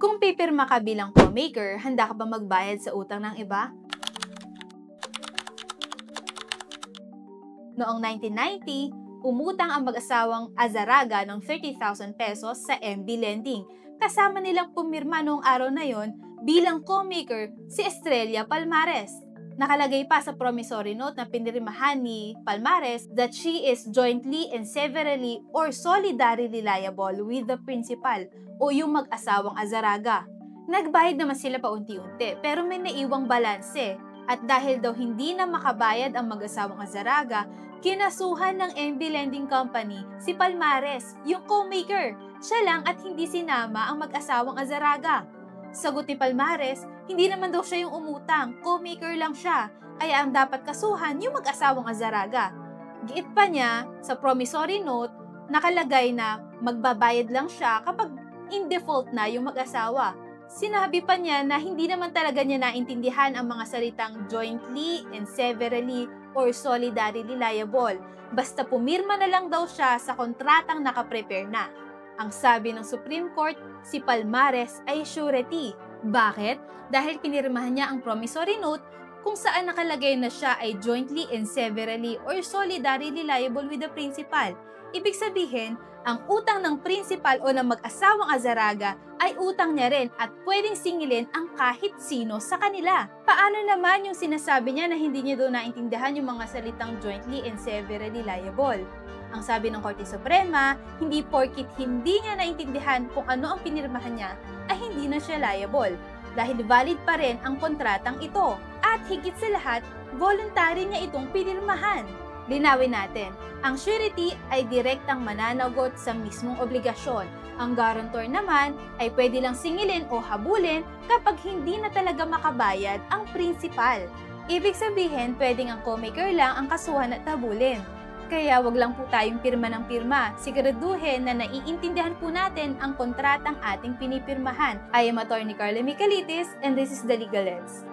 Kung pipirma ka bilang co-maker, handa ka ba magbayad sa utang ng iba? Noong 1990, umutang ang mag-asawang Azaraga ng 30,000 pesos sa MB Lending. Kasama nilang pumirma noong araw na yon bilang co-maker si Estrella Palmares. Nakalagay pa sa promissory note na pinirmahan ni Palmares that she is jointly and severally or solidarily liable with the principal o yung mag-asawang Azaraga. Nagbayad naman sila paunti-unti pero may naiwang balanse at dahil daw hindi na makabayad ang mag-asawang Azaraga, kinasuhan ng MB Lending Company si Palmares, yung co-maker. Siya lang at hindi sinama ang mag-asawang Azaraga. Sagot ni Palmares, hindi naman daw siya yung umutang, co-maker lang siya, kaya ang dapat kasuhan yung mag-asawang Azaraga. Giit pa niya, sa promissory note, nakalagay na magbabayad lang siya kapag in default na yung mag-asawa. Sinabi pa niya na hindi naman talaga niya naintindihan ang mga salitang jointly and severally or solidarily liable. Basta pumirma na lang daw siya sa kontratang nakaprepare na. Ang sabi ng Supreme Court, si Palmares ay surety. Bakit? Dahil pinirmahan niya ang promissory note kung saan nakalagay na siya ay jointly and severally or solidarily liable with the principal. Ibig sabihin, ang utang ng principal o ng mag-asawang Azaraga ay utang niya rin at pwedeng singilin ang kahit sino sa kanila. Paano naman yung sinasabi niya na hindi niya doon naintindihan yung mga salitang jointly and severally liable? Ang sabi ng Korte Suprema, hindi porkit hindi niya naintindihan kung ano ang pinirmahan niya, ay hindi na siya liable. Dahil valid pa rin ang kontratang ito. At higit sa lahat, voluntary niya itong pinirmahan. Linawin natin, ang surety ay direktang mananagot sa mismong obligasyon. Ang guarantor naman ay pwede lang singilin o habulin kapag hindi na talaga makabayad ang principal. Ibig sabihin, pwedeng ang co-maker lang ang kasuhan at habulin. Kaya wag lang po tayong pirma ng pirma. Siguraduhin na naiintindihan po natin ang kontratang ating pinipirmahan. I am Attorney Carla Micalitis and this is The Legal Lens.